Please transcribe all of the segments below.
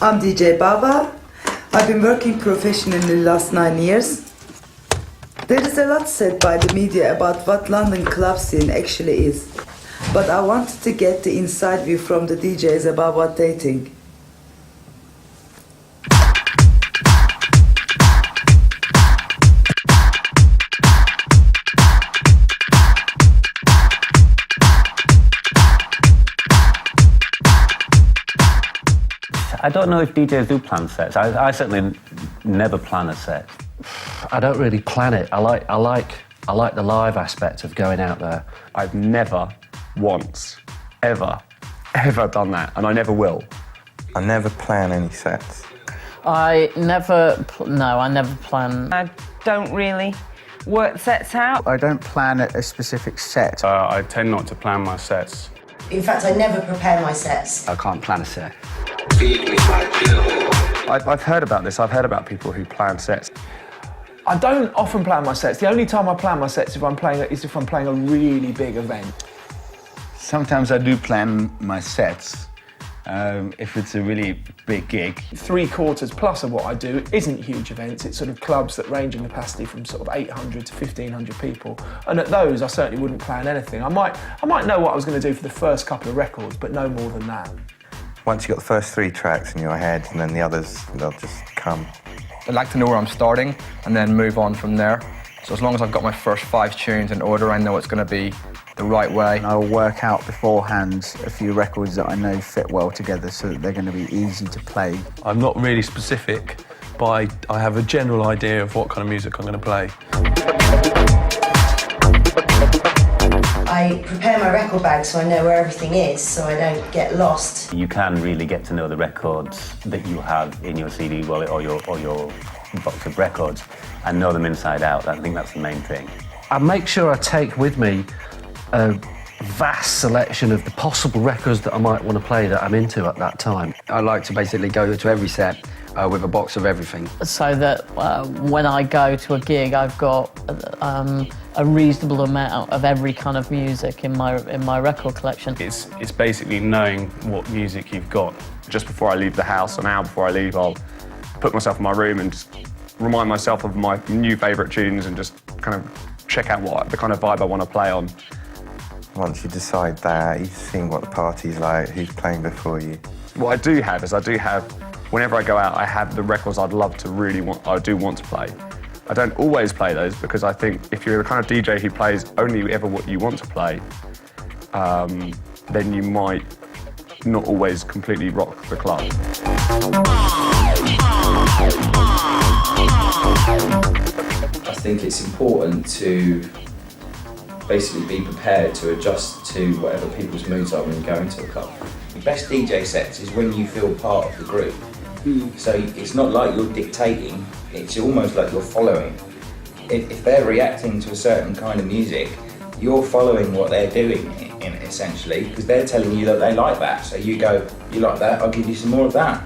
I'm DJ Baba. I've been working professionally the last 9 years. There is a lot said by the media about what London club scene actually is. But I wanted to get the inside view from the DJs about what they think. I don't know if DJs do plan sets. I certainly never plan a set. I don't really plan it. I like the live aspect of going out there. I've never once, ever done that, and I never will. I never plan any sets. I never plan. I don't really work sets out. I don't plan a specific set. I tend not to plan my sets. In fact, I never prepare my sets. I can't plan a set. I've heard about this. I've heard about people who plan sets. I don't often plan my sets. The only time I plan my sets is if I'm playing a really big event. Sometimes I do plan my sets if it's a really big gig. 3/4 plus of what I do isn't huge events. It's sort of clubs that range in capacity from sort of 800 to 1,500 people. And at those, I certainly wouldn't plan anything. I might know what I was going to do for the first couple of records, but no more than that. Once you've got the first 3 tracks in your head, and then the others, they'll just come. I like to know where I'm starting and then move on from there. So as long as I've got my first 5 tunes in order, I know it's going to be the right way. I'll work out beforehand a few records that I know fit well together so that they're going to be easy to play. I'm not really specific, but I have a general idea of what kind of music I'm going to play. I prepare my record bag so I know where everything is, so I don't get lost. You can really get to know the records that you have in your CD wallet or your box of records and know them inside out. I think that's the main thing. I make sure I take with me a vast selection of the possible records that I might want to play that I'm into at that time. I like to basically go to every set with a box of everything. So that when I go to a gig, I've got a reasonable amount of every kind of music in my record collection. It's basically knowing what music you've got. Just before I leave the house, an hour before I leave, I'll put myself in my room and just remind myself of my new favourite tunes and just kind of check out what the kind of vibe I want to play on. Once you decide that, you've seen what the party's like, who's playing before you. What I do have, whenever I go out, I have the records I do want to play. I don't always play those because I think if you're the kind of DJ who plays only ever what you want to play, then you might not always completely rock the club. I think it's important to basically be prepared to adjust to whatever people's moods are when you go into a club. The best DJ sets is when you feel part of the group. So it's not like you're dictating, it's almost like you're following. If they're reacting to a certain kind of music, you're following what they're doing essentially, because they're telling you that they like that. So you go, you like that, I'll give you some more of that.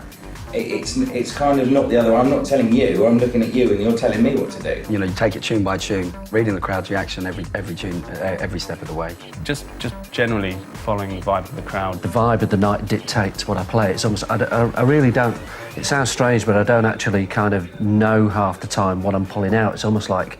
It's kind of not the other. I'm not telling you, I'm looking at you and you're telling me what to do. You know, you take it tune by tune, reading the crowd's reaction every tune, every step of the way. Just generally following the vibe of the crowd. The vibe of the night dictates what I play. It's almost, I really don't, it sounds strange, but I don't actually kind of know half the time what I'm pulling out. It's almost like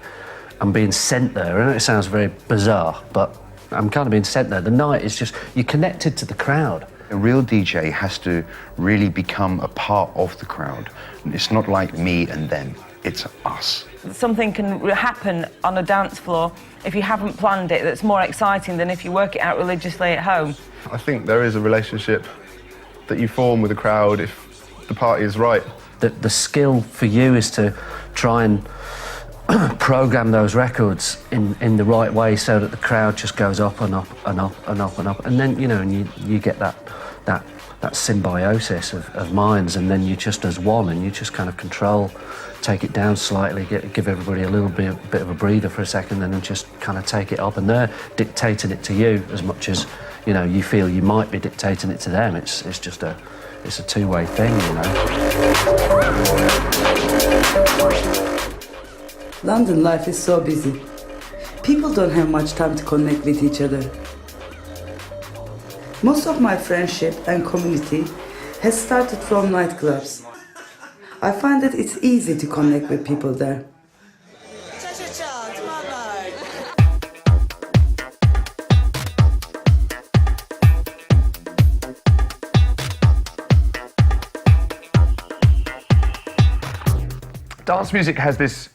I'm being sent there. I know it sounds very bizarre, but I'm kind of being sent there. The night is just, you're connected to the crowd. A real DJ has to really become a part of the crowd. It's not like me and them, it's us. Something can happen on a dance floor if you haven't planned it that's more exciting than if you work it out religiously at home. I think there is a relationship that you form with the crowd if the party is right. The skill for you is to try and program those records in the right way so that the crowd just goes up and up and up and up and up, and then you get that symbiosis of minds, and then you're just as one, and you just kind of control, take it down slightly, give everybody a little bit of a breather for a second, and then just kind of take it up, and they're dictating it to you as much as you feel you might be dictating it to them. It's a two-way thing, London life is so busy. People don't have much time to connect with each other. Most of my friendship and community has started from nightclubs. I find that it's easy to connect with people there. Dance music has this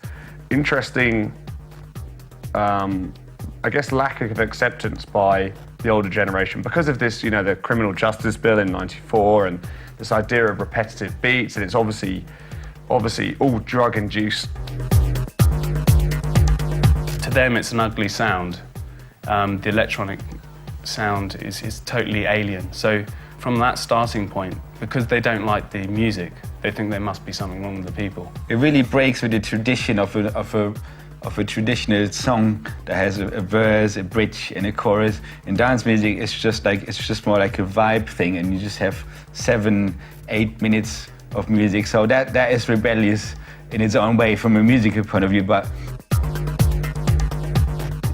interesting, I guess, lack of acceptance by the older generation because of this, the criminal justice bill in '94 and this idea of repetitive beats, and it's obviously all drug-induced. To them, it's an ugly sound. The electronic sound is totally alien. So from that starting point, because they don't like the music, they think there must be something wrong with the people. It really breaks with the tradition of a traditional song that has a verse, a bridge, and a chorus. In dance music, it's just more like a vibe thing, and you just have 7-8 minutes of music. So that is rebellious in its own way from a musical point of view. But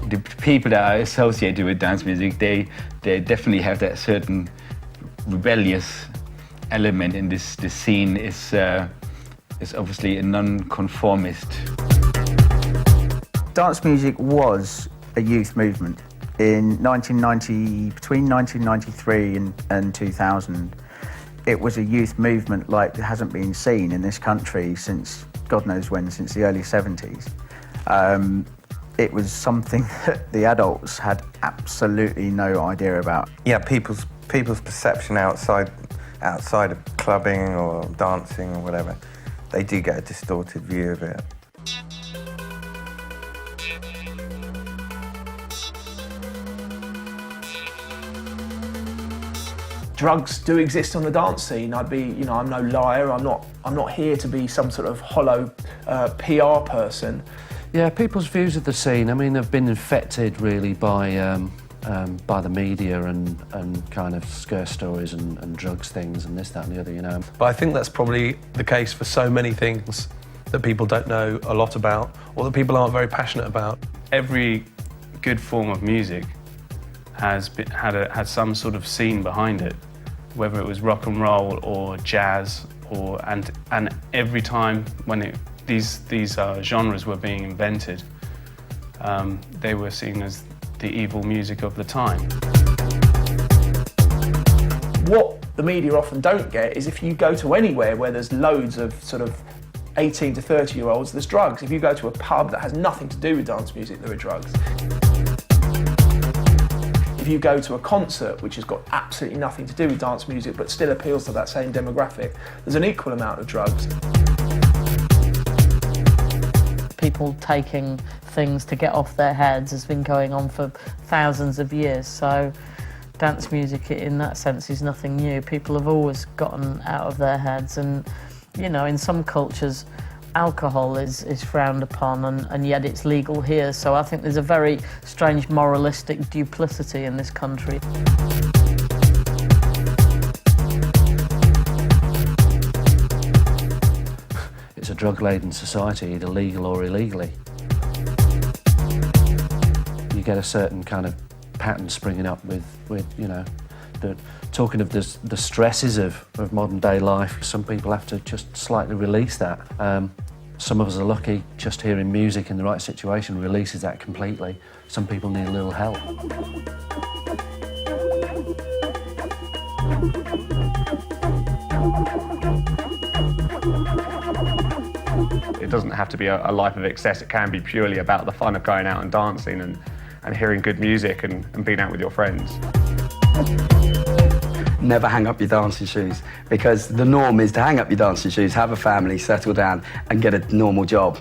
the people that are associated with dance music, they definitely have that certain rebellious element in this scene. Is obviously a non-conformist. Dance music was a youth movement. In 1990, between 1993 and 2000, it was a youth movement like it hasn't been seen in this country since God knows when, since the early 70s. It was something that the adults had absolutely no idea about. Yeah, people's perception outside of clubbing or dancing or whatever, they do get a distorted view of it. Drugs do exist on the dance scene. I'm no liar. I'm not here to be some sort of hollow PR person. Yeah, people's views of the scene, I mean, they've been infected really by the media and kind of scare stories and drugs things and this, that and the other, But I think that's probably the case for so many things that people don't know a lot about or that people aren't very passionate about. Every good form of music had some sort of scene behind it, whether it was rock and roll or jazz, and every time when these genres were being invented, they were seen as the evil music of the time. What the media often don't get is if you go to anywhere where there's loads of sort of 18 to 30-year-olds, there's drugs. If you go to a pub that has nothing to do with dance music, there are drugs. If you go to a concert which has got absolutely nothing to do with dance music but still appeals to that same demographic, there's an equal amount of drugs. People taking things to get off their heads has been going on for thousands of years, so dance music in that sense is nothing new. People have always gotten out of their heads, and in some cultures alcohol is frowned upon and yet it's legal here, so I think there's a very strange moralistic duplicity in this country. It's a drug-laden society, either legal or illegally. You get a certain kind of pattern springing up with talking of the stresses of modern day life. Some people have to just slightly release that. Some of us are lucky just hearing music in the right situation releases that completely. Some people need a little help. It doesn't have to be a life of excess. It can be purely about the fun of going out and dancing and hearing good music and being out with your friends. Never hang up your dancing shoes, because the norm is to hang up your dancing shoes, have a family, settle down and get a normal job.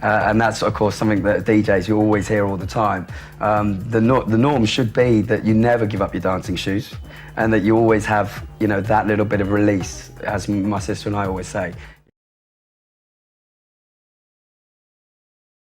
And that's, of course, something that DJs, you always hear all the time. The norm should be that you never give up your dancing shoes and that you always have, that little bit of release, as my sister and I always say.